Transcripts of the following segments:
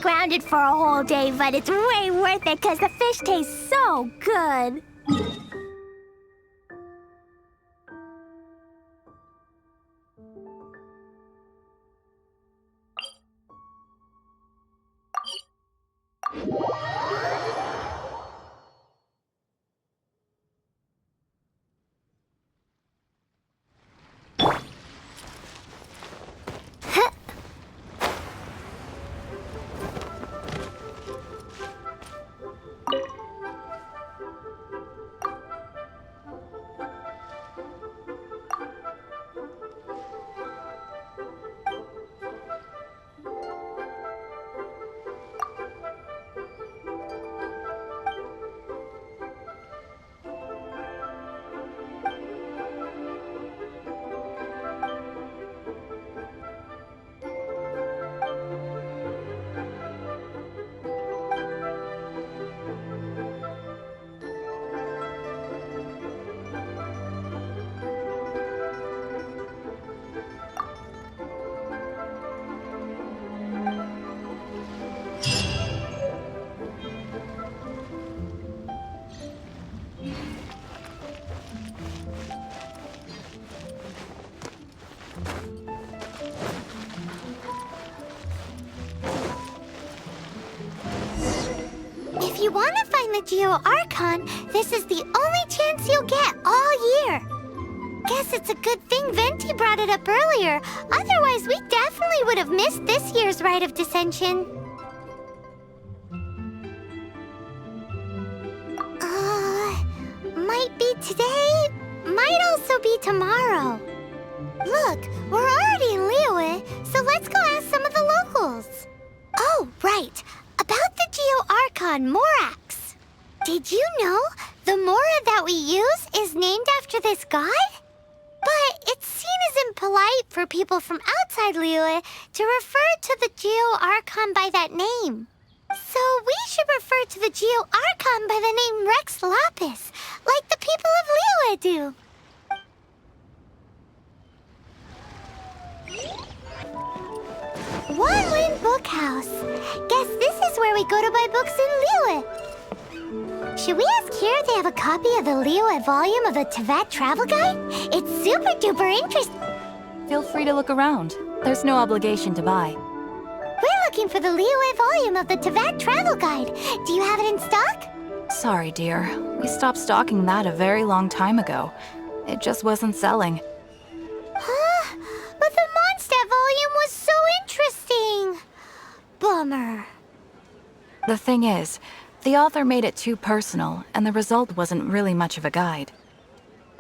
Grounded for a whole day, but it's way worth it because the fish tastes so good. If you want to find the Geo-Archon, this is the only chance you'll get all year. Guess it's a good thing Venti brought it up earlier. Otherwise, we definitely would have missed this year's Rite of Dissension. Might be today, might also be tomorrow. Look, we're already in Liyue, so let's go ask some of the locals. Oh, right. About the Geo-Archon Morax. Did you know the Mora that we use is named after this god? But it's seen as impolite for people from outside Liyue to refer to the Geo-Archon by that name. So we should refer to the Geo-Archon by the name Rex Lapis, like the people of Liyue do. One Wind Bookhouse. Guess this is where we go to buy books in Liyue. Should we ask here if they have a copy of the Liyue volume of the Teyvat Travel Guide? It's super duper interesting. Feel free to look around. There's no obligation to buy. We're looking for the Liyue volume of the Teyvat Travel Guide. Do you have it in stock? Sorry, dear. We stopped stocking that a very long time ago. It just wasn't selling. Huh? But the Mondstadt volume was so interesting. Bummer. The thing is, the author made it too personal, and the result wasn't really much of a guide.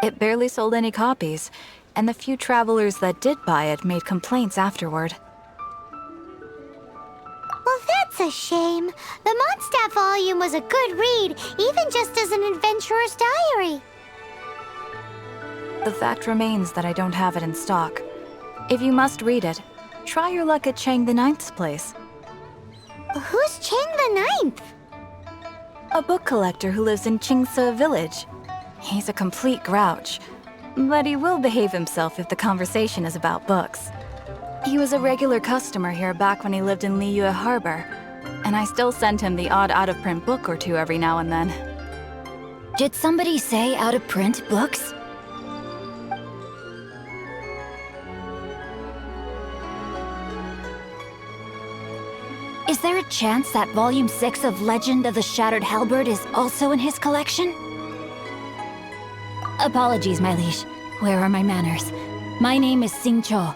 It barely sold any copies, and the few travelers that did buy it made complaints afterward. Well, that's a shame. The Mondstadt volume was a good read, even just as an adventurer's diary. The fact remains that I don't have it in stock. If you must read it, try your luck at Chang the Ninth's place. Who's Chang the Ninth? A book collector who lives in Xingqiu Village. He's a complete grouch, but he will behave himself if the conversation is about books. He was a regular customer here back when he lived in Liyue Harbor, and I still send him the odd out-of-print book or two every now and then. Did somebody say out-of-print books? Is there a chance that Volume 6 of Legend of the Shattered Halberd is also in his collection? Apologies, my liege. Where are my manners? My name is Xingqiu,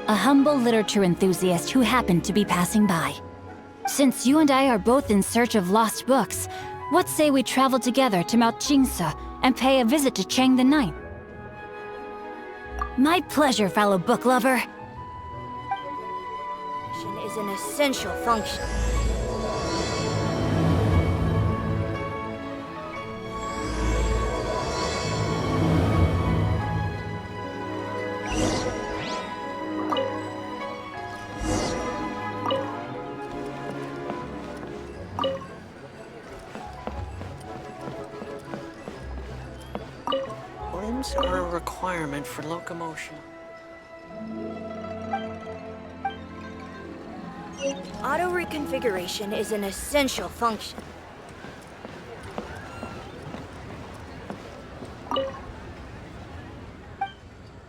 a humble literature enthusiast who happened to be passing by. Since you and I are both in search of lost books, what say we travel together to Mount Xingqiu and pay a visit to Chang the Ninth? My pleasure, fellow book lover. Is an essential function. Limbs are a requirement for locomotion. Auto reconfiguration is an essential function.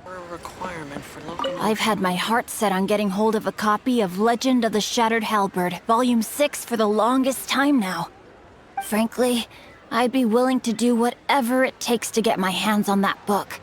Or a requirement for locomotion. I've had my heart set on getting hold of a copy of Legend of the Shattered Halberd, Volume 6 for the longest time now. Frankly, I'd be willing to do whatever it takes to get my hands on that book.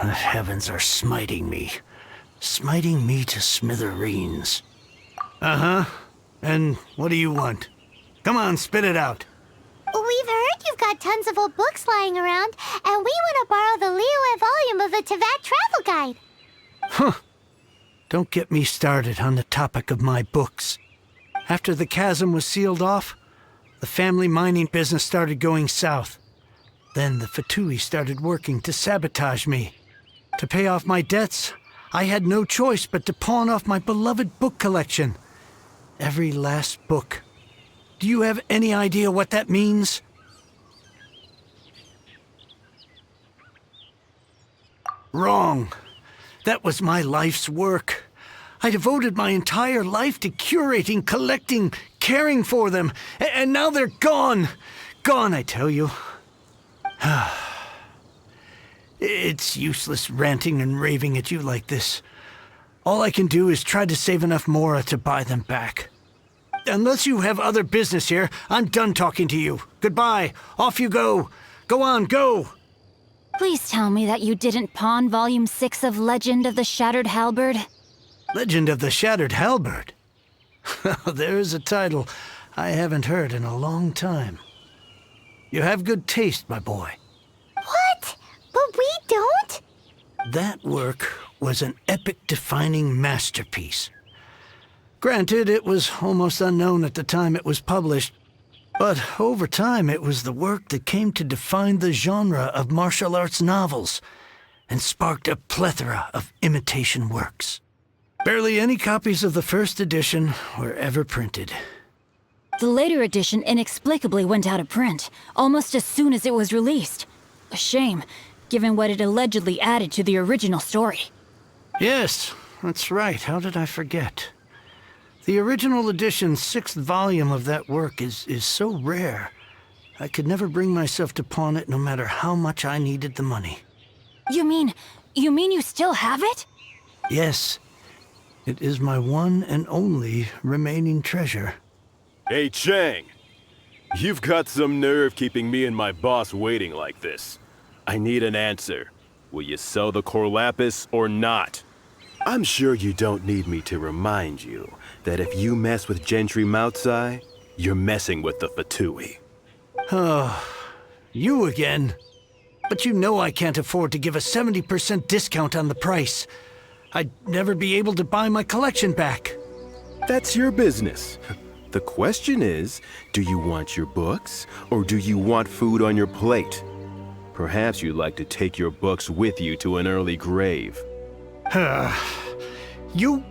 The heavens are smiting me. Smiting me to smithereens. Uh-huh. And what do you want? Come on, spit it out. We've heard you've got tons of old books lying around, and we want to borrow the Liyue volume of the Teyvat Travel Guide. Huh. Don't get me started on the topic of my books. After the chasm was sealed off, the family mining business started going south. Then the Fatui started working to sabotage me. To pay off my debts, I had no choice but to pawn off my beloved book collection. Every last book. Do you have any idea what that means? Wrong. That was my life's work. I devoted my entire life to curating, collecting, caring for them, and now they're gone. Gone, I tell you. It's useless ranting and raving at you like this. All I can do is try to save enough Mora to buy them back. Unless you have other business here, I'm done talking to you. Goodbye. Off you go. Go on, go. Please tell me that you didn't pawn Volume 6 of Legend of the Shattered Halberd? Legend of the Shattered Halberd? There's a title I haven't heard in a long time. You have good taste, my boy. What? But we don't? That work was an epic-defining masterpiece. Granted, it was almost unknown at the time it was published, but over time it was the work that came to define the genre of martial arts novels and sparked a plethora of imitation works. Barely any copies of the first edition were ever printed. The later edition inexplicably went out of print, almost as soon as it was released. A shame, given what it allegedly added to the original story. Yes, that's right. How did I forget? The original edition's 6th volume of that work is so rare. I could never bring myself to pawn it no matter how much I needed the money. You mean you still have it? Yes, it is my one and only remaining treasure. Hey, Chang! You've got some nerve keeping me and my boss waiting like this. I need an answer. Will you sell the core lapis or not? I'm sure you don't need me to remind you that if you mess with Gentry Moutsai, you're messing with the Fatui. Oh, you again. But you know I can't afford to give a 70% discount on the price. I'd never be able to buy my collection back. That's your business. The question is, do you want your books, or do you want food on your plate? Perhaps you'd like to take your books with you to an early grave. You...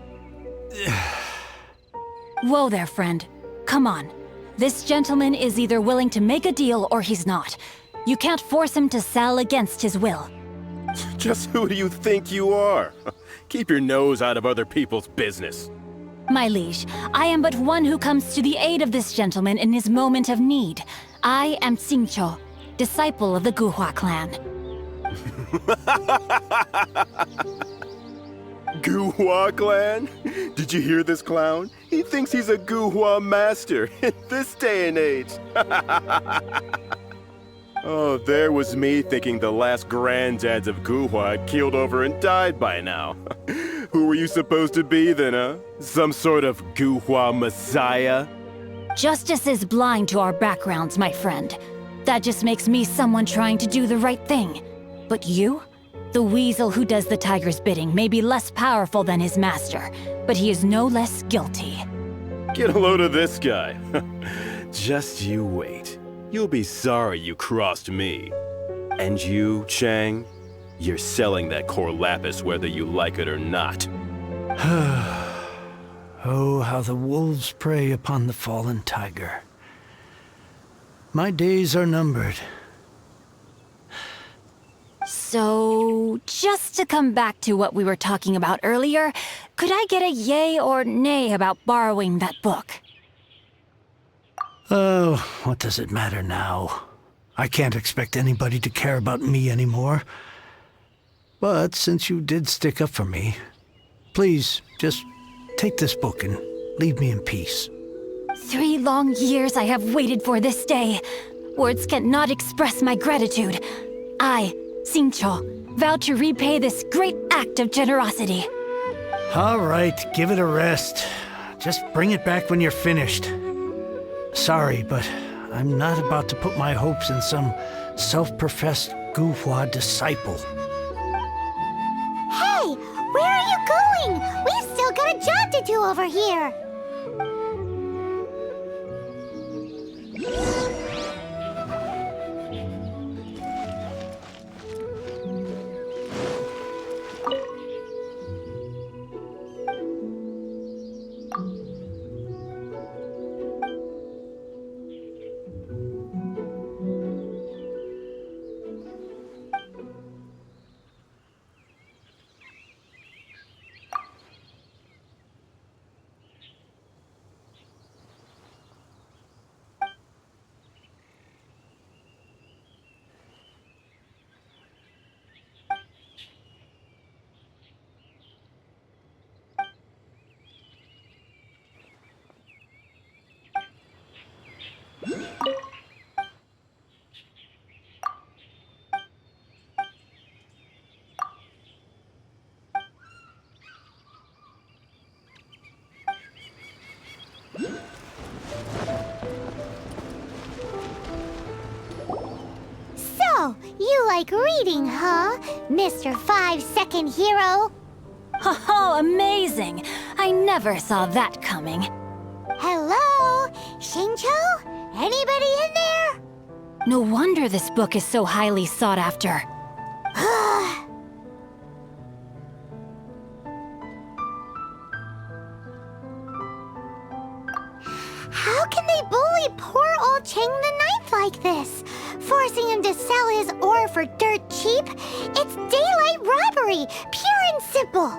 Whoa there, friend. Come on. This gentleman is either willing to make a deal or he's not. You can't force him to sell against his will. Just who do you think you are? Keep your nose out of other people's business. My liege, I am but one who comes to the aid of this gentleman in his moment of need. I am Xingqiu, disciple of the Guhua clan. Guhua clan? Did you hear this clown? He thinks he's a Guhua master in this day and age. Oh, there was me thinking the last granddads of Guhua had keeled over and died by now. Who were you supposed to be then, huh? Some sort of Guhua messiah? Justice is blind to our backgrounds, my friend. That just makes me someone trying to do the right thing. But you? The weasel who does the tiger's bidding may be less powerful than his master, but he is no less guilty. Get a load of this guy. Just you wait. You'll be sorry you crossed me. And you, Chang, you're selling that core lapis whether you like it or not. Oh, how the wolves prey upon the fallen tiger. My days are numbered. So, just to come back to what we were talking about earlier, could I get a yay or nay about borrowing that book? Oh, what does it matter now? I can't expect anybody to care about me anymore. But since you did stick up for me, please, just take this book and leave me in peace. 3 long years I have waited for this day. Words cannot express my gratitude. I, Xingqiu, vow to repay this great act of generosity. All right, give it a rest. Just bring it back when you're finished. Sorry, but I'm not about to put my hopes in some self-professed Guhua disciple. Hey, where are you going? We've still got a job to do over here. So, you like reading, huh, Mr. 5-second hero? Oh, amazing! I never saw that coming. Hello? Xingqiu? Anybody in there? No wonder this book is so highly sought after. How can they bully poor old Chang the Ninth like this? Forcing him to sell his ore for dirt cheap? It's daylight robbery, pure and simple.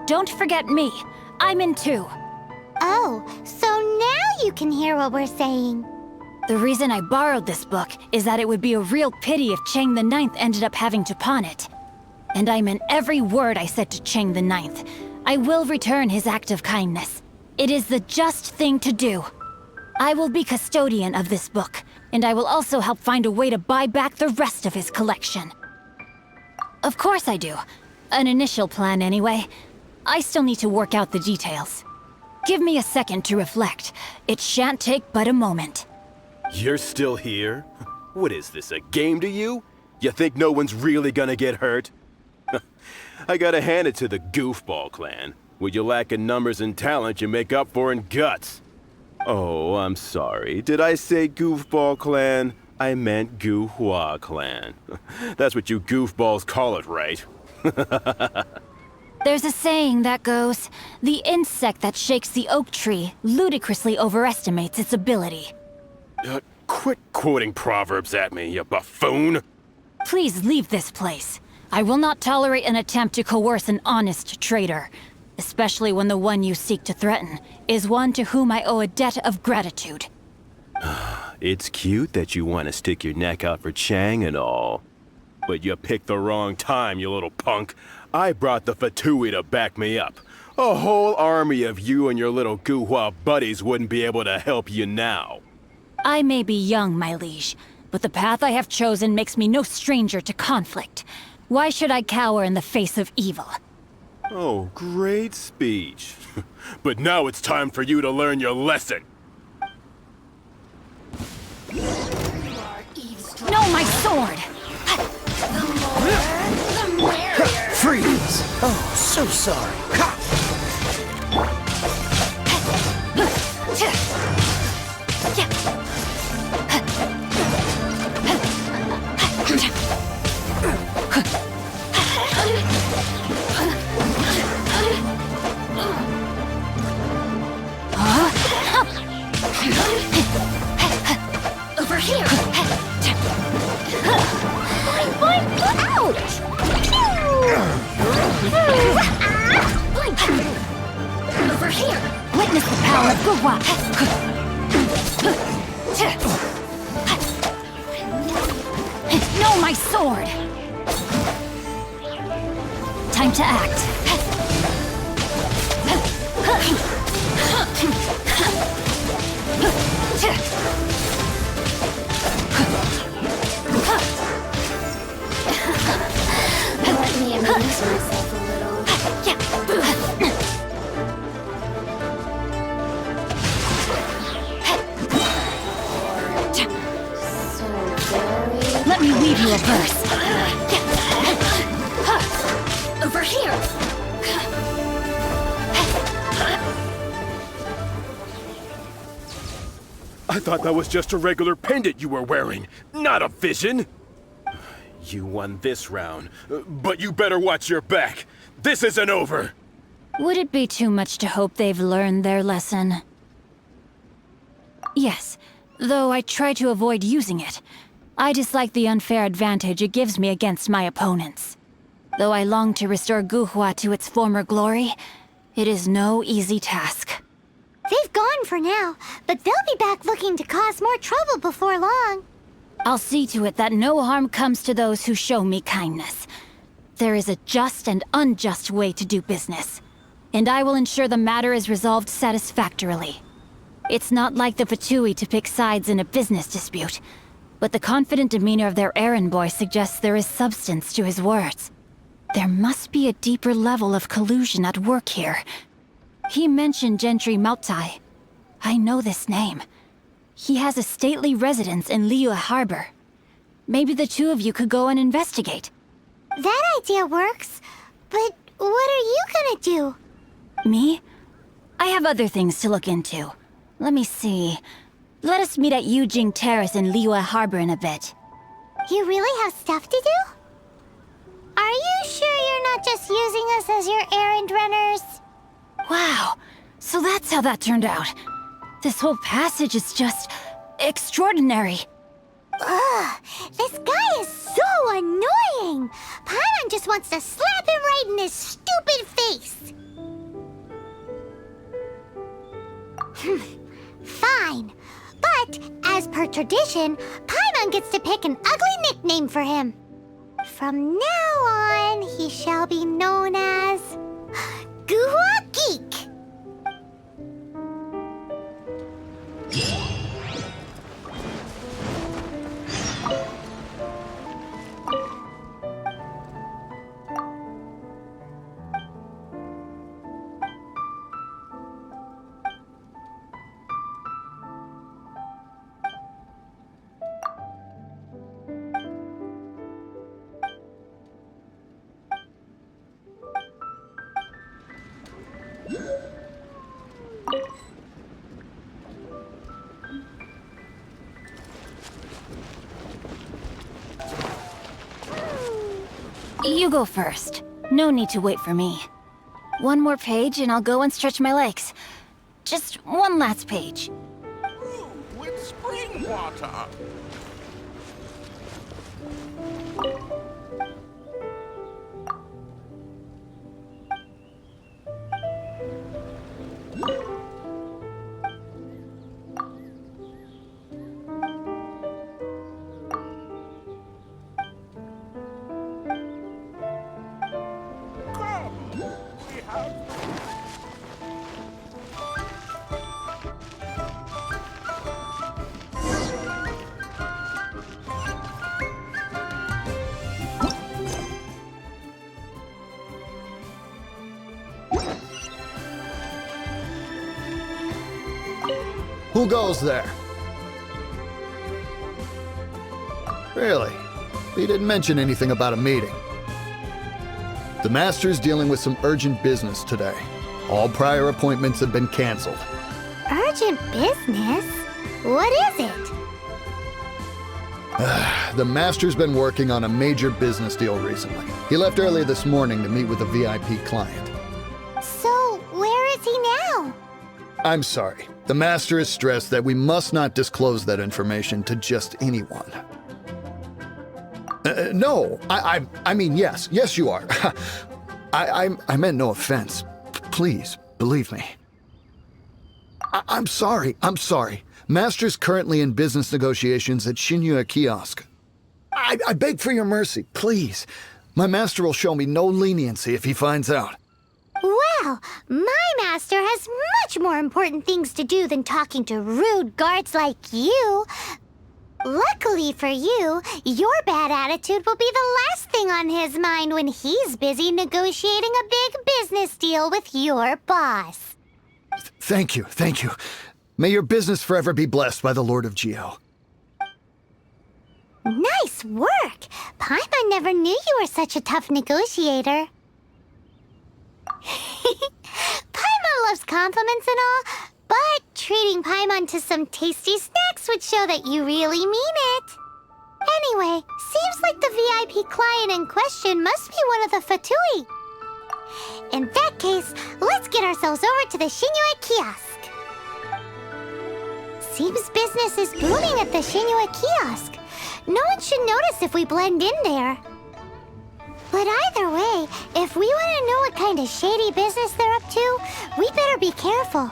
don't forget me. I'm in too. Oh, so now you can hear what we're saying. The reason I borrowed this book is that it would be a real pity if Chang the Ninth ended up having to pawn it. And I meant every word I said to Chang the Ninth. I will return his act of kindness. It is the just thing to do. I will be custodian of this book, and I will also help find a way to buy back the rest of his collection. Of course I do. An initial plan anyway. I still need to work out the details. Give me a second to reflect. It shan't take but a moment. You're still here? What is this, a game to you? You think no one's really gonna get hurt? I gotta hand it to the Goofball clan. What you lack in numbers and talent, you make up for in guts. Oh, I'm sorry. Did I say Goofball clan? I meant Guhua clan. That's what you goofballs call it, right? There's a saying that goes, the insect that shakes the oak tree ludicrously overestimates its ability. Quit quoting proverbs at me, you buffoon! Please leave this place. I will not tolerate an attempt to coerce an honest trader, especially when the one you seek to threaten is one to whom I owe a debt of gratitude. It's cute that you want to stick your neck out for Chang and all. But you picked the wrong time, you little punk. I brought the Fatui to back me up. A whole army of you and your little Guhua buddies wouldn't be able to help you now. I may be young, my liege, but the path I have chosen makes me no stranger to conflict. Why should I cower in the face of evil? Oh, great speech. But now it's time for you to learn your lesson. No, my sword! Freeze! Oh, so sorry. Ha! Over here! Ouch! Over here! Witness the power of Guhua! No, my sword! Time to act. Let me amuse myself a little. So very... Let me weave you a verse. Over here! I thought that was just a regular pendant you were wearing, not a vision. You won this round, but you better watch your back. This isn't over. Would it be too much to hope they've learned their lesson? Yes, though I try to avoid using it. I dislike the unfair advantage it gives me against my opponents. Though I long to restore Guhua to its former glory, it is no easy task. They've gone for now, but they'll be back looking to cause more trouble before long. I'll see to it that no harm comes to those who show me kindness. There is a just and unjust way to do business, and I will ensure the matter is resolved satisfactorily. It's not like the Fatui to pick sides in a business dispute, but the confident demeanor of their errand boy suggests there is substance to his words. There must be a deeper level of collusion at work here. He mentioned Gentry Maotai. I know this name. He has a stately residence in Liyue Harbor. Maybe the two of you could go and investigate. That idea works, but what are you gonna do? Me? I have other things to look into. Let me see. Let us meet at Yujing Terrace in Liyue Harbor in a bit. You really have stuff to do? Are you sure you're not just using us as your errand runners? Wow, so that's how that turned out. This whole passage is just extraordinary. Ugh, this guy is so annoying! Paimon just wants to slap him right in his stupid face! Fine. But, as per tradition, Paimon gets to pick an ugly nickname for him. From now on, he shall be known as... Guhua Geek! You go first. No need to wait for me. One more page and I'll go and stretch my legs. Just one last page. With spring water. Who goes there? Really? He didn't mention anything about a meeting. The Master's dealing with some urgent business today. All prior appointments have been canceled. Urgent business? What is it? The Master's been working on a major business deal recently. He left early this morning to meet with a VIP client. So, where is he now? I'm sorry. The Master is stressed that we must not disclose that information to just anyone. No, I mean, yes. Yes, you are. I meant no offense. Please, believe me. I'm sorry. Master's currently in business negotiations at Xingqiu Kiosk. I beg for your mercy, please. My master will show me no leniency if he finds out. Well, my master has much more important things to do than talking to rude guards like you. Luckily for you, your bad attitude will be the last thing on his mind when he's busy negotiating a big business deal with your boss. Thank you. May your business forever be blessed by the Lord of Vhiel. Nice work! Paimon never knew you were such a tough negotiator. Paimon loves compliments and all, but treating Paimon to some tasty snacks would show that you really mean it. Anyway, seems like the VIP client in question must be one of the Fatui. In that case, let's get ourselves over to the Xingqiu Kiosk. Seems business is booming at the Xingqiu Kiosk. No one should notice if we blend in there. But either way, if we want to know what kind of shady business they're up to, we better be careful.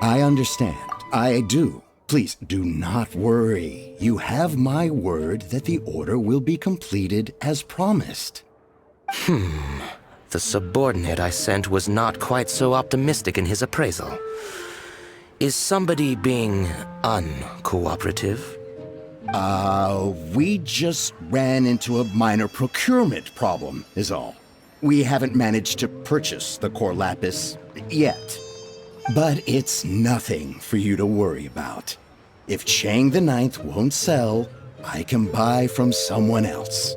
I understand. I do. Please do not worry. You have my word that the order will be completed as promised. The subordinate I sent was not quite so optimistic in his appraisal. Is somebody being uncooperative? We just ran into a minor procurement problem, is all. We haven't managed to purchase the core lapis yet. But it's nothing for you to worry about. If Chang the Ninth won't sell, I can buy from someone else.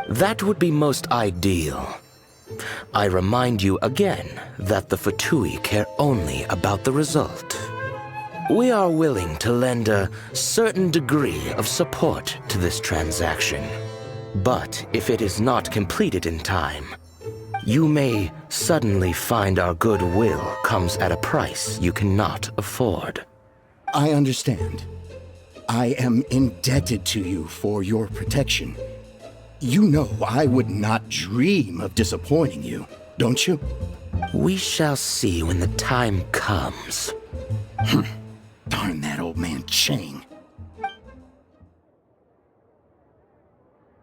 That would be most ideal. I remind you again that the Fatui care only about the result. We are willing to lend a certain degree of support to this transaction. But if it is not completed in time, you may suddenly find our goodwill comes at a price you cannot afford. I understand. I am indebted to you for your protection. You know I would not dream of disappointing you, don't you? We shall see when the time comes. Darn that old man Chang.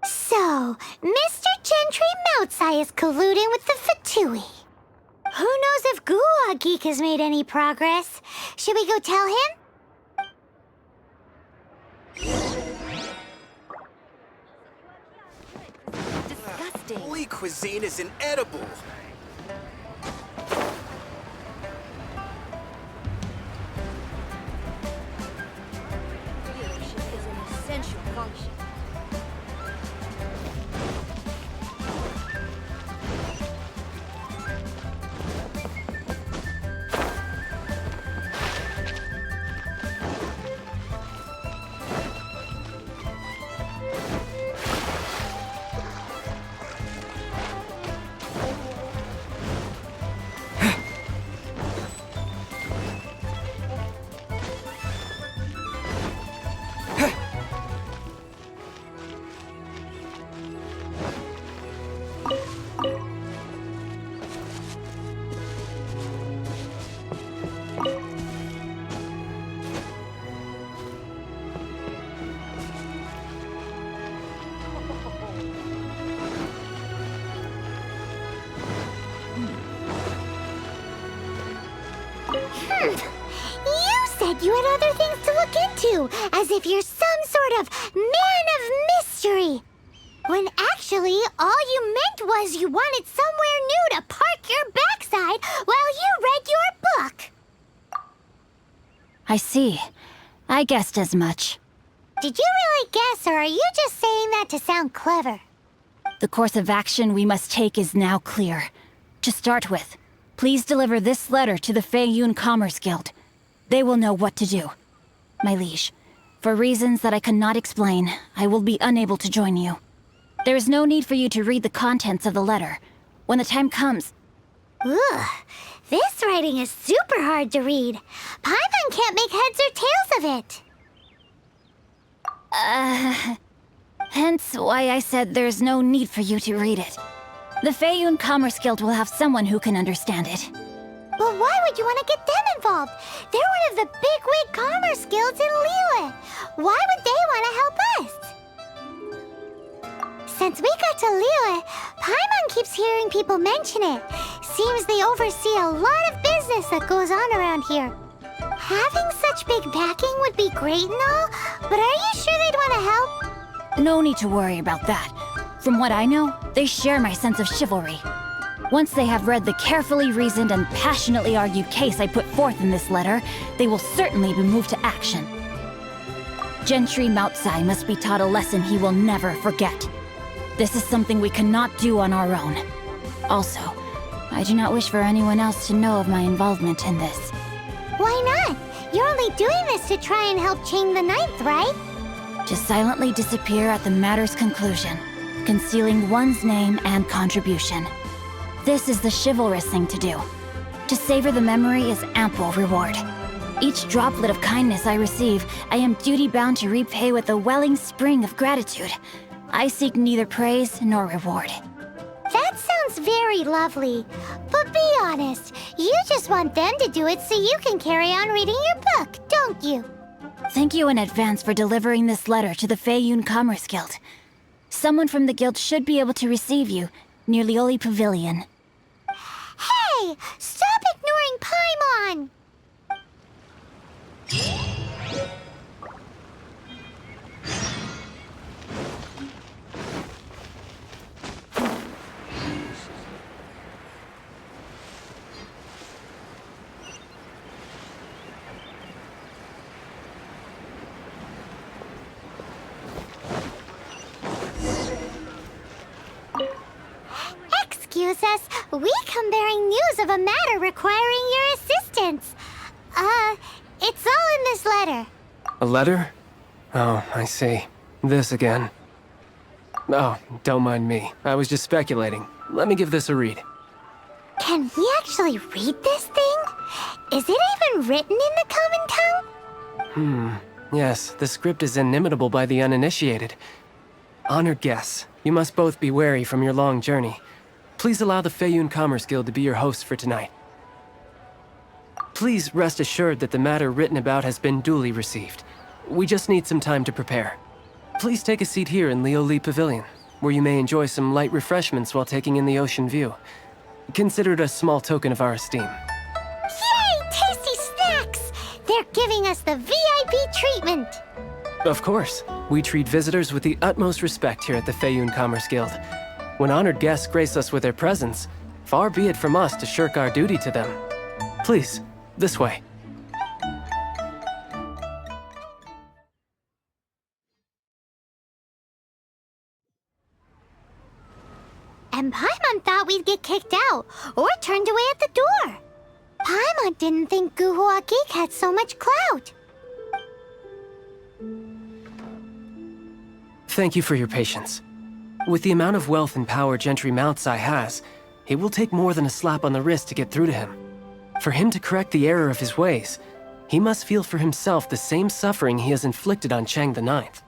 So, Mr. Gentry Moutsai is colluding with the Fatui. Who knows if Guwa Geek has made any progress? Should we go tell him? Disgusting. Holy cuisine is inedible. Regulation is an essential function. You said you had other things to look into, as if you're some sort of man of mystery. When actually, all you meant was you wanted somewhere new to park your backside while you read your book. I see. I guessed as much. Did you really guess, or are you just saying that to sound clever? The course of action we must take is now clear. To start with, please deliver this letter to the Feiyun Commerce Guild. They will know what to do. My liege, for reasons that I cannot explain, I will be unable to join you. There is no need for you to read the contents of the letter. When the time comes... Ugh, this writing is super hard to read. Paimon can't make heads or tails of it. Hence why I said there's no need for you to read it. The Feiyun Commerce Guild will have someone who can understand it. But why would you want to get them involved? They're one of the bigwig commerce guilds in Liyue. Why would they want to help us? Since we got to Liyue, Paimon keeps hearing people mention it. Seems they oversee a lot of business that goes on around here. Having such big backing would be great and all, but are you sure they'd want to help? No need to worry about that. From what I know, they share my sense of chivalry. Once they have read the carefully reasoned and passionately argued case I put forth in this letter, they will certainly be moved to action. Gentry Moutsai must be taught a lesson he will never forget. This is something we cannot do on our own. Also, I do not wish for anyone else to know of my involvement in this. Why not? You're only doing this to try and help Chang the Ninth, right? To silently disappear at the matter's conclusion, concealing one's name and contribution. This is the chivalrous thing to do. To savor the memory is ample reward. Each droplet of kindness I receive, I am duty-bound to repay with a welling spring of gratitude. I seek neither praise nor reward. That sounds very lovely. But be honest, you just want them to do it so you can carry on reading your book, don't you? Thank you in advance for delivering this letter to the Feiyun Commerce Guild. Someone from the guild should be able to receive you near Lioli Pavilion. Hey! Stop ignoring Paimon! introduce us, we come bearing news of a matter requiring your assistance. It's all in this letter. A letter? Oh, I see. This again. Oh, don't mind me. I was just speculating. Let me give this a read. Can we actually read this thing? Is it even written in the common tongue? Yes, the script is inimitable by the uninitiated. Honored guests, you must both be wary from your long journey. Please allow the Feiyun Commerce Guild to be your host for tonight. Please rest assured that the matter written about has been duly received. We just need some time to prepare. Please take a seat here in Lioli Pavilion, where you may enjoy some light refreshments while taking in the ocean view. Consider it a small token of our esteem. Yay! Tasty snacks! They're giving us the VIP treatment. Of course. We treat visitors with the utmost respect here at the Feiyun Commerce Guild. When honored guests grace us with their presence, far be it from us to shirk our duty to them. Please, this way. And Paimon thought we'd get kicked out, or turned away at the door. Paimon didn't think Guhua Geek had so much clout. Thank you for your patience. With the amount of wealth and power Gentry Moutsai has, it will take more than a slap on the wrist to get through to him. For him to correct the error of his ways, he must feel for himself the same suffering he has inflicted on Chang the Ninth.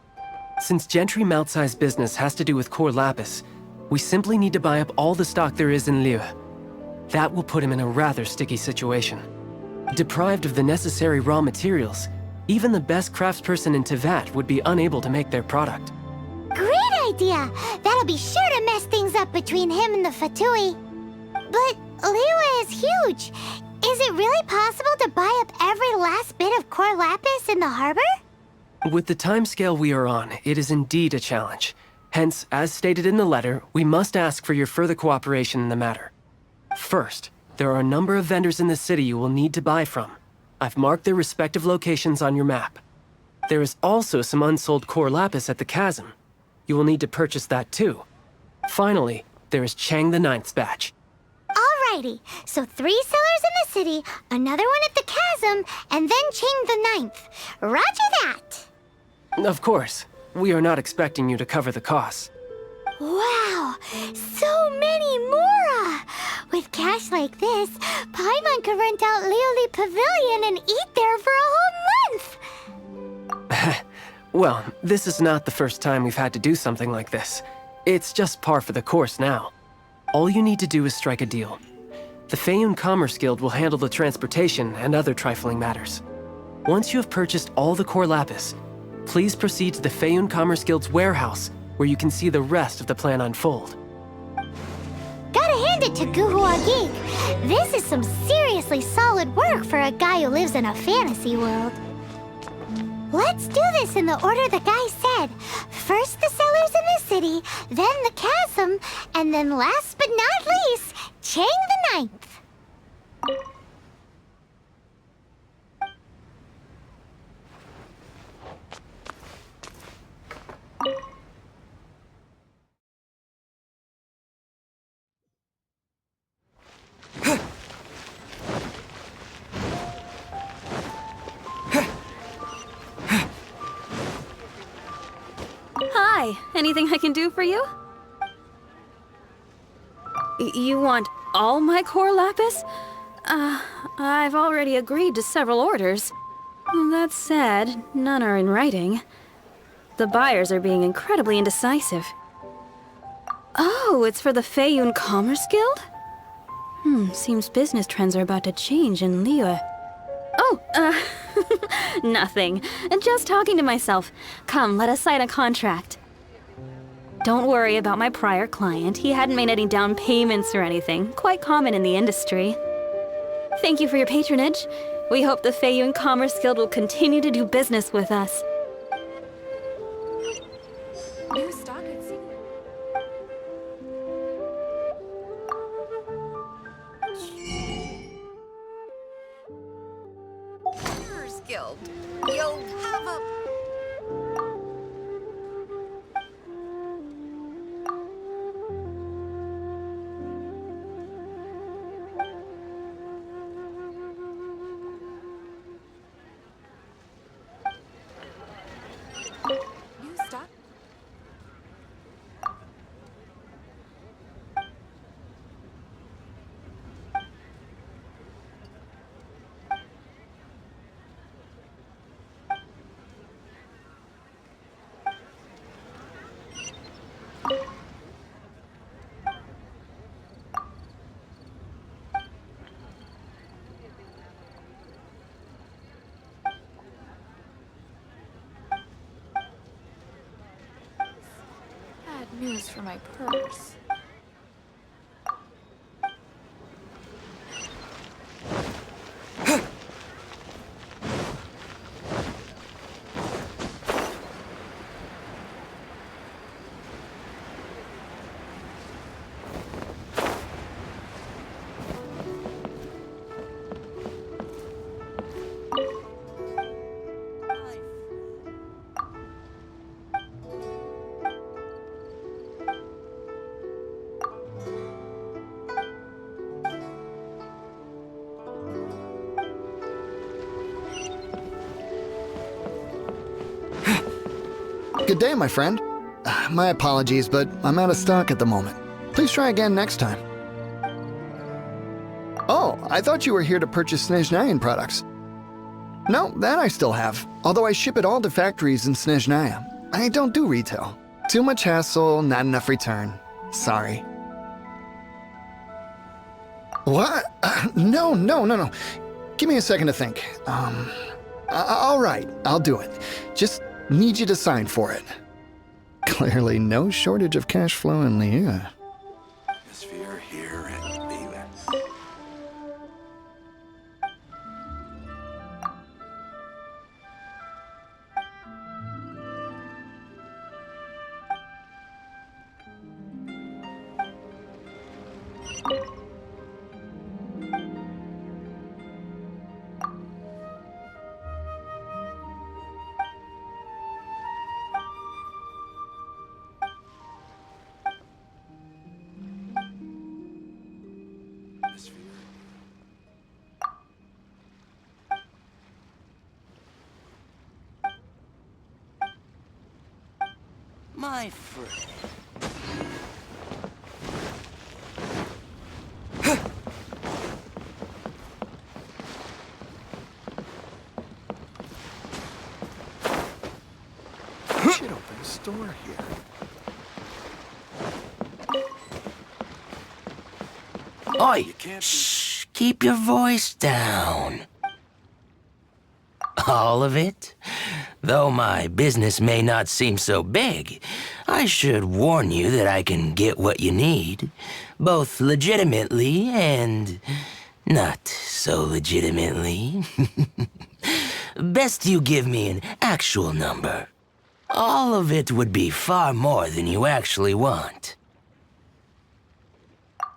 Since Gentry Moutsai's business has to do with core lapis, we simply need to buy up all the stock there is in Liu. That will put him in a rather sticky situation. Deprived of the necessary raw materials, even the best craftsperson in Teyvat would be unable to make their product. Great idea! That'll be sure to mess things up between him and the Fatui. But Liyue is huge. Is it really possible to buy up every last bit of core lapis in the harbor? With the timescale we are on, it is indeed a challenge. Hence, as stated in the letter, we must ask for your further cooperation in the matter. First, there are a number of vendors in the city you will need to buy from. I've marked their respective locations on your map. There is also some unsold core lapis at the chasm. You will need to purchase that too. Finally, there is Chang the Ninth's batch. Alrighty, so 3 sellers in the city, another one at the chasm, and then Chang the Ninth. Roger that! Of course, we are not expecting you to cover the costs. Wow, so many Mora! With cash like this, Paimon could rent out Lioli Pavilion and eat there for a whole month! Well, this is not the first time we've had to do something like this. It's just par for the course now. All you need to do is strike a deal. The Feiyun Commerce Guild will handle the transportation and other trifling matters. Once you have purchased all the core lapis, please proceed to the Feiyun Commerce Guild's warehouse, where you can see the rest of the plan unfold. Gotta hand it to Guhua Geek. This is some seriously solid work for a guy who lives in a fantasy world. Let's do this in the order the guy said. First the sellers in the city, then the chasm, and then last but not least, Chang the Ninth. Hi, anything I can do for you? You want all my core lapis? I've already agreed to several orders. That said, none are in writing. The buyers are being incredibly indecisive. Oh, it's for the Feiyun Commerce Guild? Seems business trends are about to change in Liyue. Oh, nothing. Just talking to myself. Come, let us sign a contract. Don't worry about my prior client. He hadn't made any down payments or anything. Quite common in the industry. Thank you for your patronage. We hope the Feiyun Commerce Guild will continue to do business with us. New stock at Guild. You'll have a... use for my purse. Good day, my friend. My apologies, but I'm out of stock at the moment. Please try again next time. Oh, I thought you were here to purchase Snezhnayan products. No, that I still have, although I ship it all to factories in Snezhnaya. I don't do retail. Too much hassle, not enough return. Sorry. What? No. Give me a second to think. All right, I'll do it. Just need you to sign for it. Clearly no shortage of cash flow in Liyue. Atmosphere here at Vhiel. My friend. We should open a store here. Oi! Shh! Keep your voice down. All of it? Though my business may not seem so big, I should warn you that I can get what you need, both legitimately and not so legitimately. Best you give me an actual number. All of it would be far more than you actually want.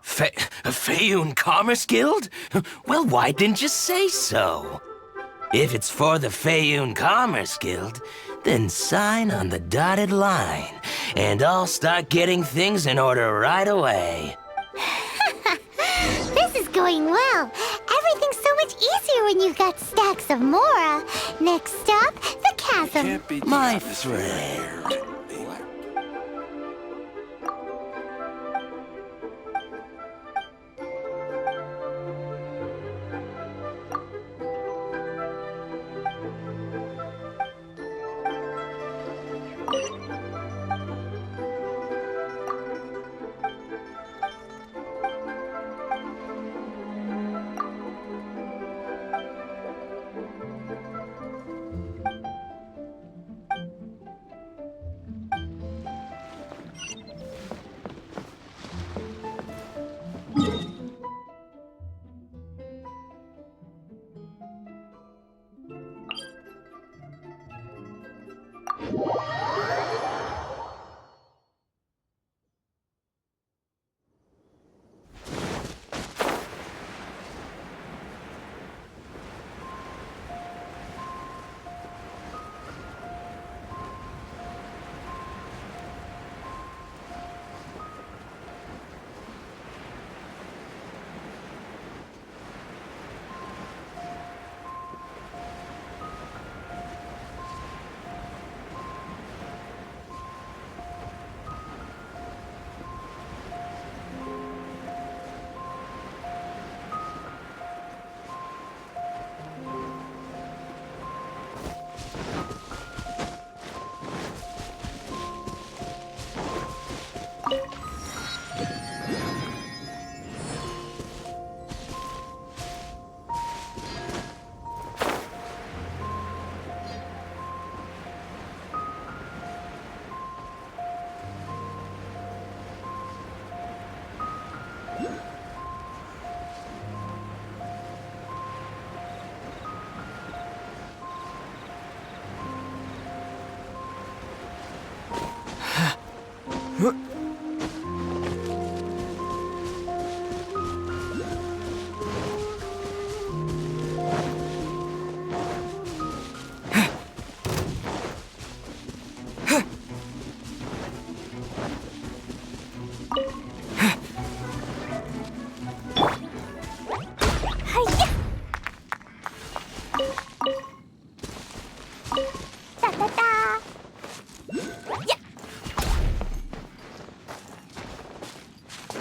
Feiyun Commerce Guild? Well, why didn't you say so? If it's for the Feiyun Commerce Guild, then sign on the dotted line, and I'll start getting things in order right away. This is going well. Everything's so much easier when you've got stacks of Mora. Next up, the chasm. Can't beat the My atmosphere friend. here at Vhiel.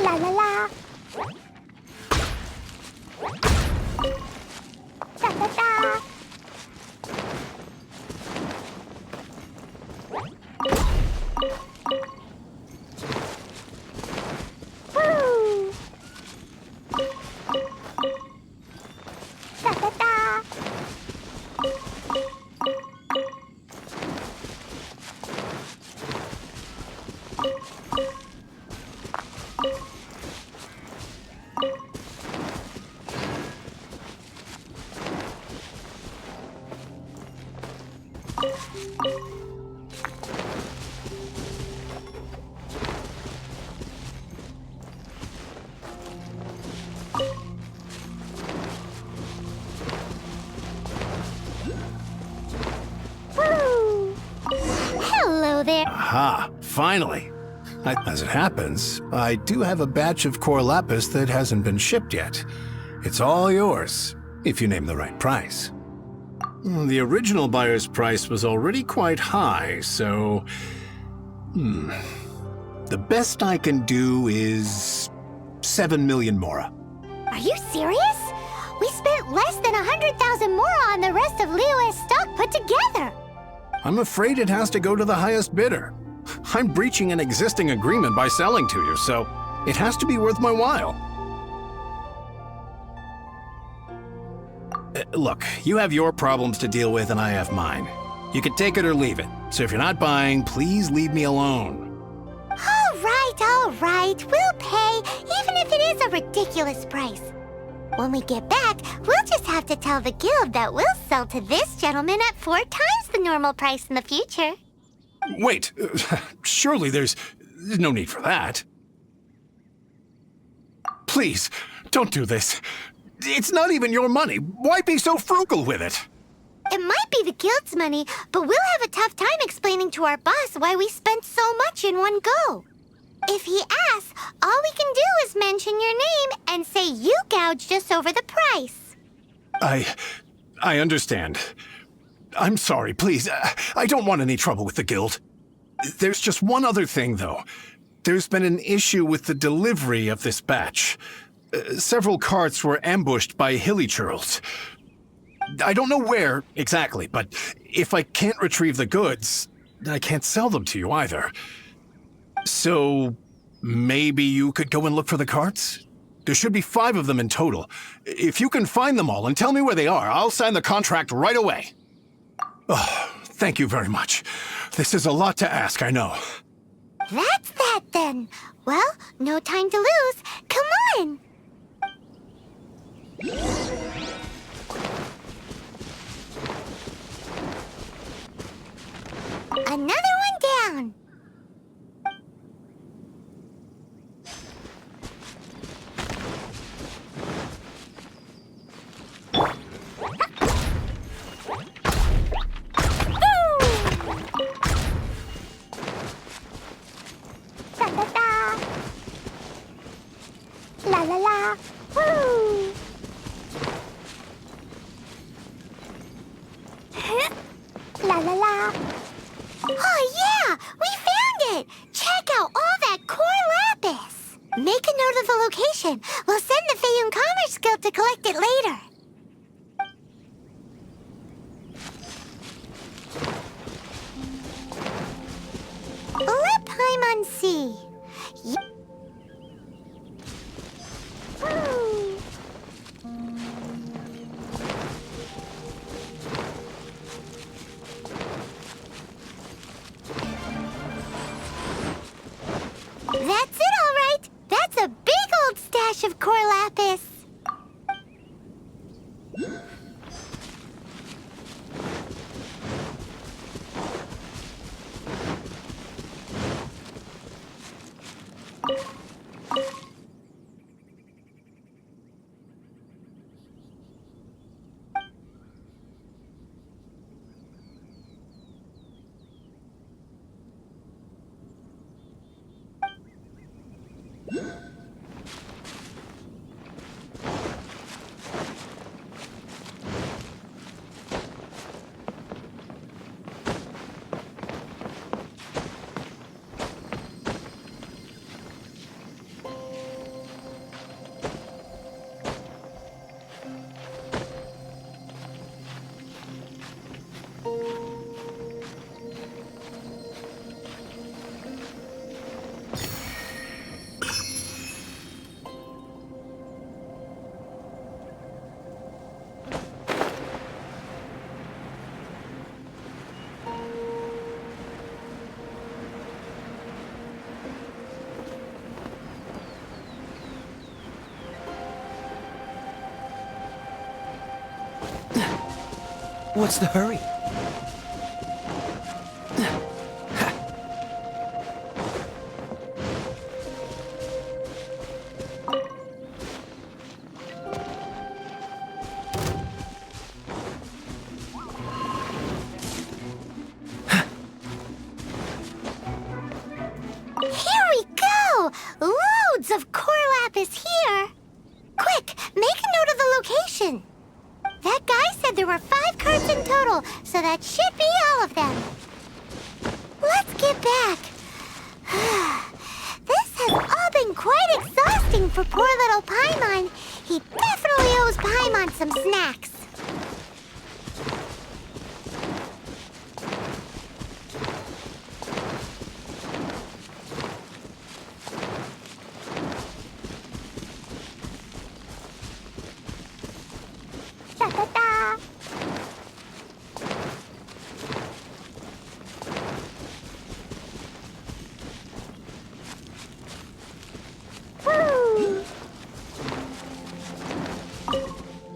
La la la. Da da da. Woo. Da da da. Woo. Hello there. Aha, finally. As it happens, I do have a batch of core lapis that hasn't been shipped yet. It's all yours, if you name the right price. The original buyer's price was already quite high, so... The best I can do is 7 million mora. Are you serious? We spent less than 100,000 mora on the rest of Liyue's stock put together. I'm afraid it has to go to the highest bidder. I'm breaching an existing agreement by selling to you, so it has to be worth my while. Look, you have your problems to deal with and I have mine. You can take it or leave it. So if you're not buying, please leave me alone. All right. We'll pay, even if it is a ridiculous price. When we get back, we'll just have to tell the guild that we'll sell to this gentleman at 4 times the normal price in the future. Wait, surely there's no need for that. Please, don't do this. It's not even your money. Why be so frugal with it? It might be the guild's money, but we'll have a tough time explaining to our boss why we spent so much in one go. If he asks, all we can do is mention your name and say you gouged us over the price. I understand. I'm sorry, please. I don't want any trouble with the guild. There's just one other thing, though. There's been an issue with the delivery of this batch. Several carts were ambushed by hilly churls. I don't know where exactly, but if I can't retrieve the goods, I can't sell them to you either. So maybe you could go and look for the carts? There should be 5 of them in total. If you can find them all and tell me where they are, I'll sign the contract right away. Oh, thank you very much. This is a lot to ask, I know. That's that then. Well, no time to lose. Come on. Another one down. Da da da. La la la. Woo. La la la. Oh yeah, we found it. Check out all that core lapis. Make a note of the location. We'll send the Feiyun Commerce Guild to collect it later. Let Paimon see. Woo. That's it, all right. That's a big old stash stash of core lapis. What's the hurry? Here we go! Loads of core lapis here! Quick, make a note of the location. That guy said there were 5 carts in total, so that should be all of them. Let's get back. This has all been quite exhausting for poor little Paimon. He definitely owes Paimon some snacks. Da-da-da. Woo!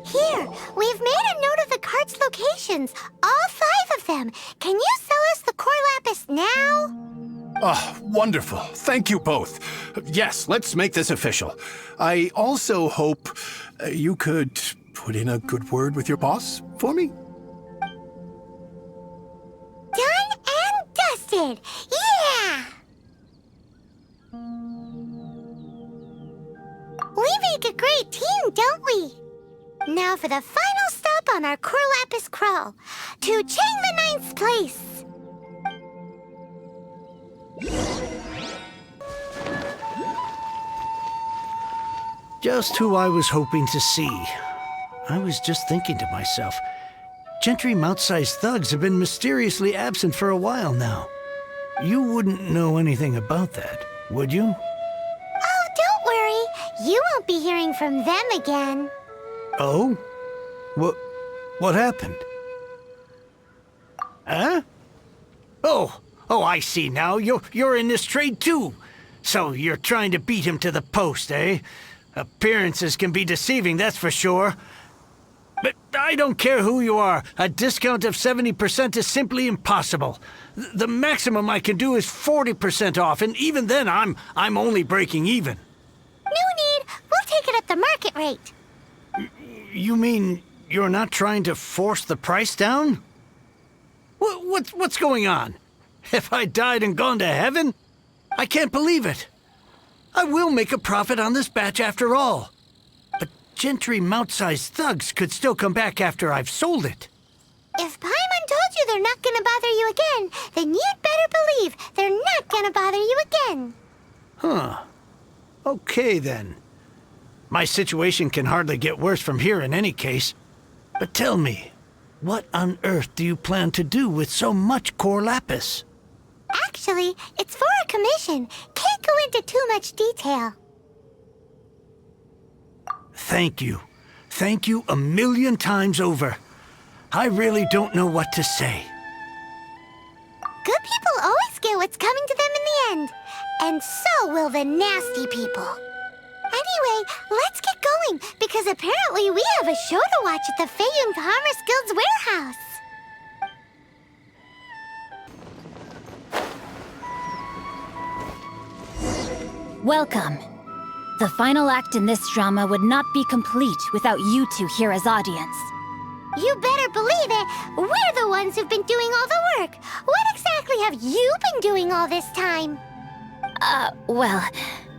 Here, we've made a note of the cart's locations, all 5 of them. Can you sell us the core lapis now? Oh, wonderful. Thank you both. Yes, let's make this official. I also hope you could put in a good word with your boss for me. Done and dusted! Yeah! We make a great team, don't we? Now for the final stop on our core lapis crawl, to Chang the Ninth's place. Just who I was hoping to see. I was just thinking to myself, Gentry Mount-sized thugs have been mysteriously absent for a while now. You wouldn't know anything about that, would you? Oh, don't worry. You won't be hearing from them again. Oh? What happened? Huh? Oh, I see now. You're in this trade too. So you're trying to beat him to the post, eh? Appearances can be deceiving, that's for sure. But I don't care who you are. A discount of 70% is simply impossible. The maximum I can do is 40% off, and even then I'm only breaking even. No need. We'll take it at the market rate. You mean you're not trying to force the price down? What's going on? Have I died and gone to heaven? I can't believe it. I will make a profit on this batch after all. But Gentry Mount-sized thugs could still come back after I've sold it. If Paimon told you they're not gonna bother you again, then you'd better believe they're not gonna bother you again. Huh. Okay, then. My situation can hardly get worse from here in any case. But tell me, what on earth do you plan to do with so much core lapis? Actually, it's for a commission. Can't go into too much detail. Thank you. Thank you a million times over. I really don't know what to say. Good people always get what's coming to them in the end. And so will the nasty people. Anyway, let's get going, because apparently we have a show to watch at the Feiyun Commerce Guild's warehouse. Welcome. The final act in this drama would not be complete without you two here as audience. You better believe it. We're the ones who've been doing all the work. What exactly have you been doing all this time? Well,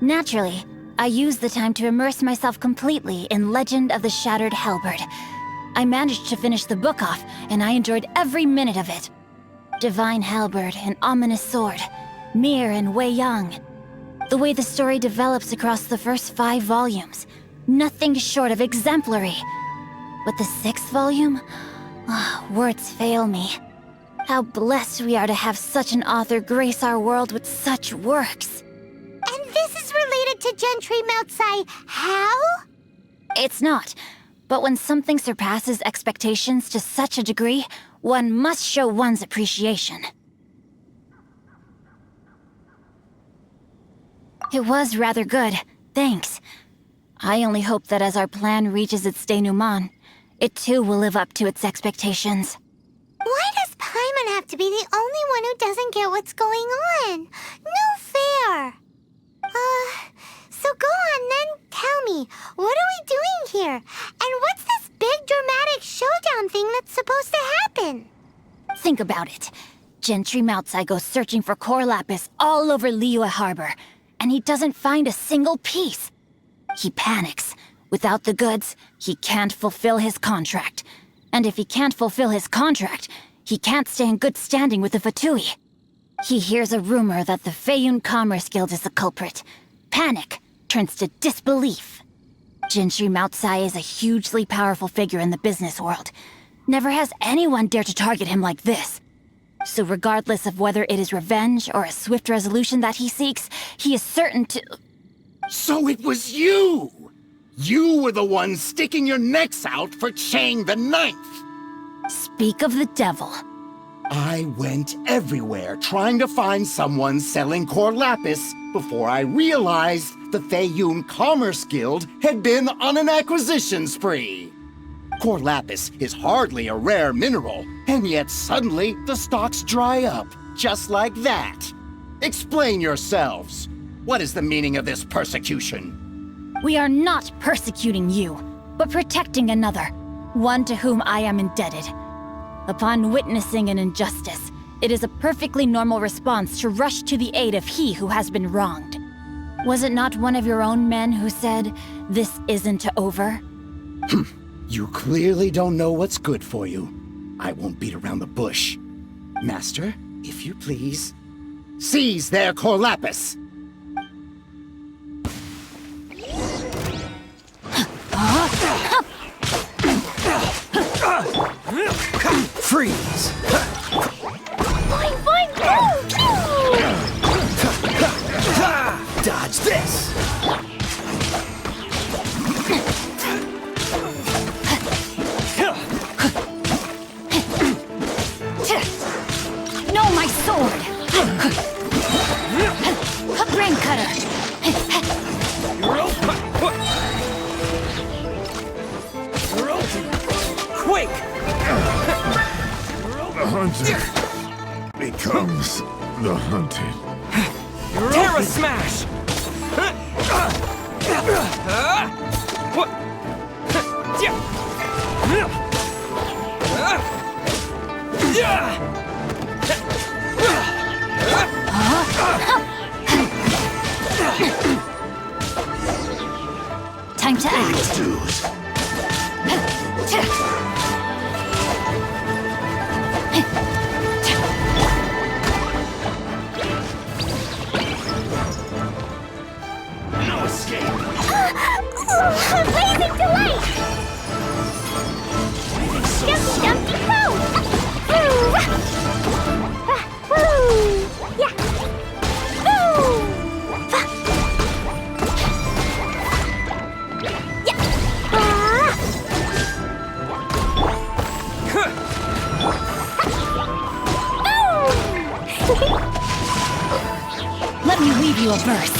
naturally, I used the time to immerse myself completely in Legend of the Shattered Halberd. I managed to finish the book off, and I enjoyed every minute of it. Divine Halberd, an ominous sword, Mir and Wei Yang. The way the story develops across the first 5 volumes, nothing short of exemplary. But the 6th volume? Words fail me. How blessed we are to have such an author grace our world with such works. And this is related to Gentry Moutsai. How? It's not. But when something surpasses expectations to such a degree, one must show one's appreciation. It was rather good, thanks. I only hope that as our plan reaches its denouement, it too will live up to its expectations. Why does Paimon have to be the only one who doesn't get what's going on? No fair. So go on then, tell me, what are we doing here? And what's this big dramatic showdown thing that's supposed to happen? Think about it. Gentry Moutsai goes searching for core lapis all over Liyue Harbor, and he doesn't find a single piece. He panics. Without the goods, he can't fulfill his contract. And if he can't fulfill his contract, he can't stay in good standing with the Fatui. He hears a rumor that the Feiyun Commerce Guild is the culprit. Panic turns to disbelief. Gentry Moutsai is a hugely powerful figure in the business world. Never has anyone dared to target him like this. So regardless of whether it is revenge or a swift resolution that he seeks, he is certain to... So it was you! You were the one sticking your necks out for Chang the Ninth! Speak of the devil. I went everywhere trying to find someone selling core lapis before I realized the Feiyun Commerce Guild had been on an acquisition spree. Core lapis is hardly a rare mineral, and yet suddenly the stocks dry up, just like that. Explain yourselves. What is the meaning of this persecution? We are not persecuting you, but protecting another, one to whom I am indebted. Upon witnessing an injustice, it is a perfectly normal response to rush to the aid of he who has been wronged. Was it not one of your own men who said, "This isn't over"? You clearly don't know what's good for you. I won't beat around the bush. Master, if you please, seize their core lapis! Freeze! Boing, boing, boom! Dodge this! No, my sword! Brain cutter! Quick! The hunter becomes the hunted. Terra Smash! Time to act. No escape! Blazing delight! Jumpy, jumpy, go! Woo! Yeah! Woo! Let me weave you a verse.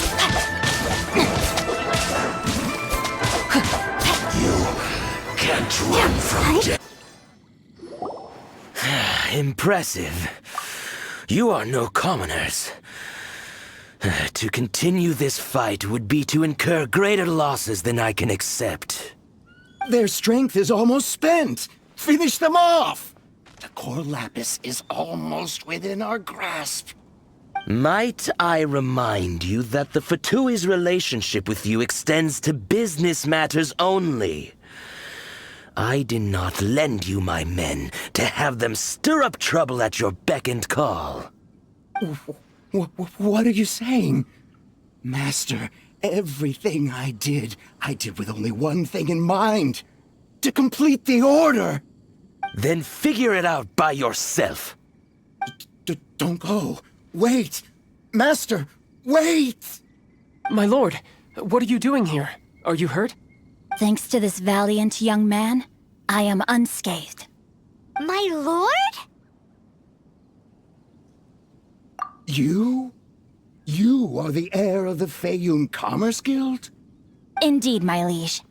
run from death. Impressive. You are no commoners. To continue this fight would be to incur greater losses than I can accept. Their strength is almost spent. Finish them off! The core lapis is almost within our grasp. Might I remind you that the Fatui's relationship with you extends to business matters only? I did not lend you my men to have them stir up trouble at your beck and call. What are you saying? Master, everything I did with only one thing in mind. To complete the order. Then figure it out by yourself. Don't go. Wait! Master, wait! My lord, what are you doing here? Are you hurt? Thanks to this valiant young man, I am unscathed. My lord? You? You are the heir of the Feiyun Commerce Guild? Indeed, my liege.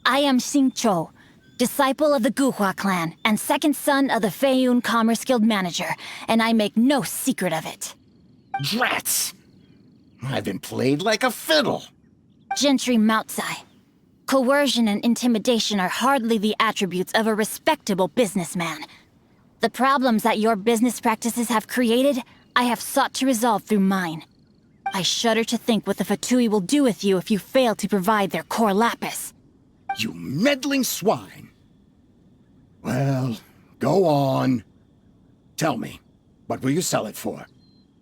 I am Xingqiu, disciple of the Guhua clan and second son of the Feiyun Commerce Guild manager, and I make no secret of it. Drats! I've been played like a fiddle. Gentry Moutsai. Coercion and intimidation are hardly the attributes of a respectable businessman. The problems that your business practices have created, I have sought to resolve through mine. I shudder to think what the Fatui will do with you if you fail to provide their core lapis. You meddling swine! Well, go on. Tell me, what will you sell it for?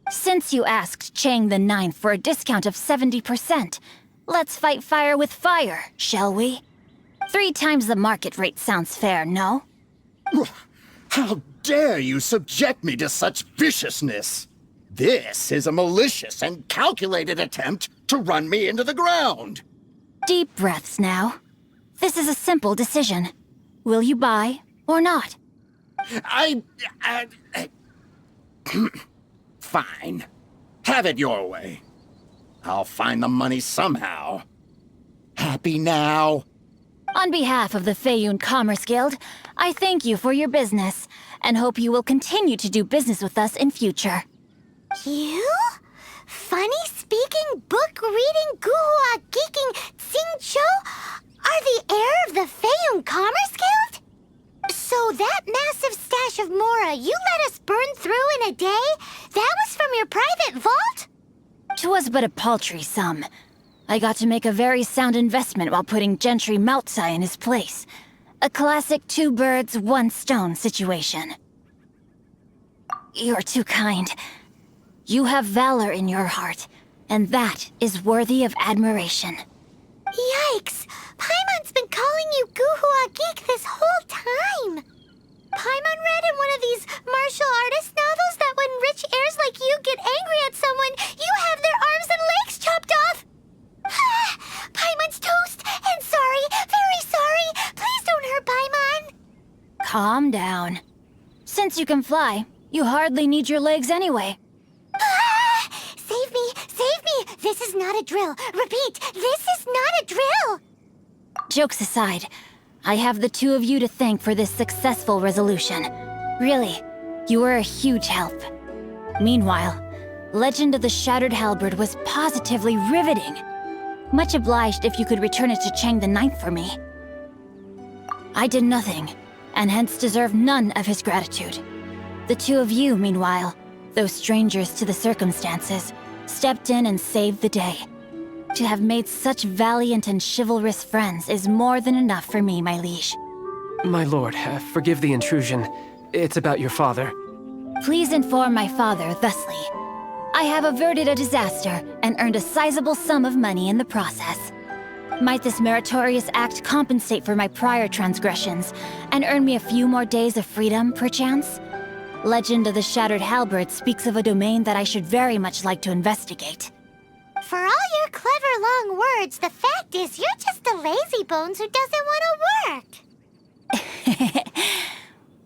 Since you asked Chang the Ninth for a discount of 70%, let's fight fire with fire, shall we? 3 times the market rate sounds fair, no? How dare you subject me to such viciousness? This is a malicious and calculated attempt to run me into the ground. Deep breaths now. This is a simple decision. Will you buy or not? Fine. Have it your way. I'll find the money somehow. Happy now? On behalf of the Feiyun Commerce Guild, I thank you for your business, and hope you will continue to do business with us in future. You? Funny-speaking, book-reading, guhua geeking Xingqiu are the heir of the Feiyun Commerce Guild? So that massive stash of Mora you let us burn through in a day, that was from your private vault? 'Twas but a paltry sum. I got to make a very sound investment while putting Gentry Moutsai in his place. A classic 2 birds, 1 stone situation. You're too kind. You have valor in your heart, and that is worthy of admiration. Yikes! Paimon's been calling you Guhua Geek this whole time! Paimon read in one of these martial artist novels that when rich heirs like you get angry at someone, you have their arms and legs chopped off! Paimon's toast, and sorry, very sorry! Please don't hurt Paimon! Calm down. Since you can fly, you hardly need your legs anyway. Save me! Save me! This is not a drill! Repeat, this is not a drill! Jokes aside, I have the 2 of you to thank for this successful resolution. Really, you were a huge help. Meanwhile, Legend of the Shattered Halberd was positively riveting. Much obliged if you could return it to Chang the Ninth for me. I did nothing, and hence deserve none of his gratitude. The 2 of you, meanwhile, though strangers to the circumstances, stepped in and saved the day. To have made such valiant and chivalrous friends is more than enough for me, my liege. My lord, forgive the intrusion. It's about your father. Please inform my father thusly. I have averted a disaster and earned a sizable sum of money in the process. Might this meritorious act compensate for my prior transgressions and earn me a few more days of freedom, perchance? Legend of the Shattered Halberd speaks of a domain that I should very much like to investigate. For all your clever long words, the fact is you're just a lazy bones who doesn't want to work.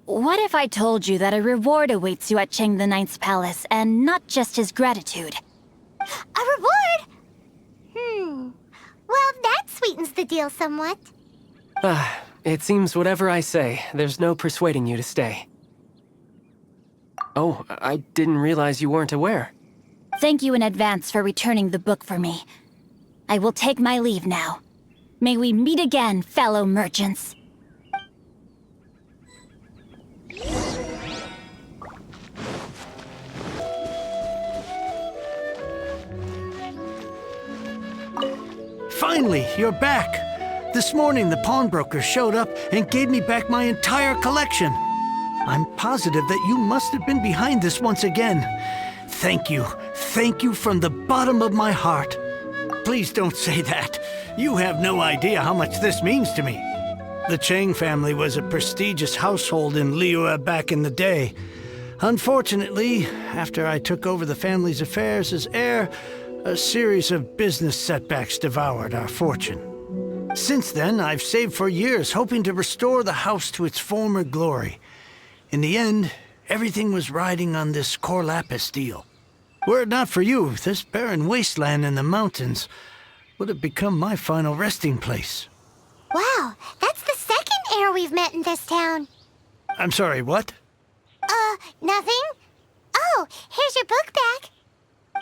What if I told you that a reward awaits you at Chang the Ninth's palace, and not just his gratitude? A reward? Well, that sweetens the deal somewhat. It seems whatever I say, there's no persuading you to stay. Oh, I didn't realize you weren't aware. Thank you in advance for returning the book for me. I will take my leave now. May we meet again, fellow merchants. Finally, you're back! This morning, the pawnbroker showed up and gave me back my entire collection. I'm positive that you must have been behind this once again. Thank you. Thank you from the bottom of my heart. Please don't say that. You have no idea how much this means to me. The Chang family was a prestigious household in Liyue back in the day. Unfortunately, after I took over the family's affairs as heir, a series of business setbacks devoured our fortune. Since then, I've saved for years, hoping to restore the house to its former glory. In the end, everything was riding on this Corlapis deal. Were it not for you, this barren wasteland in the mountains would have become my final resting place. Wow, that's the second heir we've met in this town. I'm sorry, what? Nothing? Oh, here's your book back.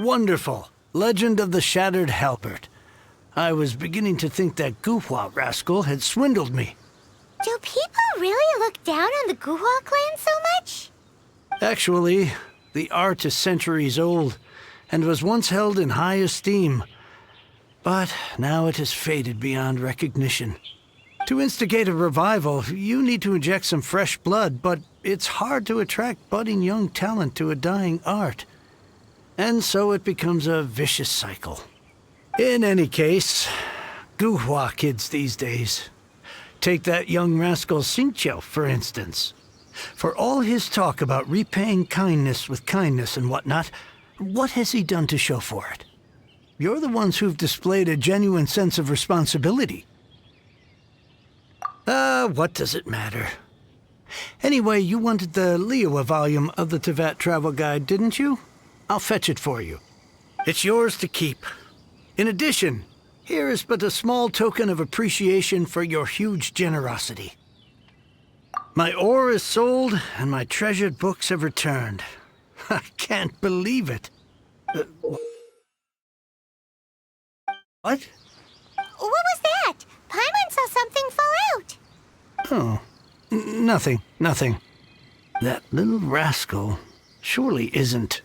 Wonderful. Legend of the Shattered Halberd. I was beginning to think that Guhua rascal had swindled me. Do people really look down on the Guhua clan so much? Actually, the art is centuries old, and was once held in high esteem. But now it has faded beyond recognition. To instigate a revival, you need to inject some fresh blood, but it's hard to attract budding young talent to a dying art. And so it becomes a vicious cycle. In any case, Guhua kids these days. Take that young rascal Xingqiu, for instance. For all his talk about repaying kindness with kindness and whatnot, what has he done to show for it? You're the ones who've displayed a genuine sense of responsibility. What does it matter? Anyway, you wanted the Liyue volume of the Teyvat travel guide, didn't you? I'll fetch it for you. It's yours to keep. In addition, here is but a small token of appreciation for your huge generosity. My ore is sold, and my treasured books have returned. I can't believe it. What? What was that? Paimon saw something fall out. Oh, nothing. That little rascal surely isn't...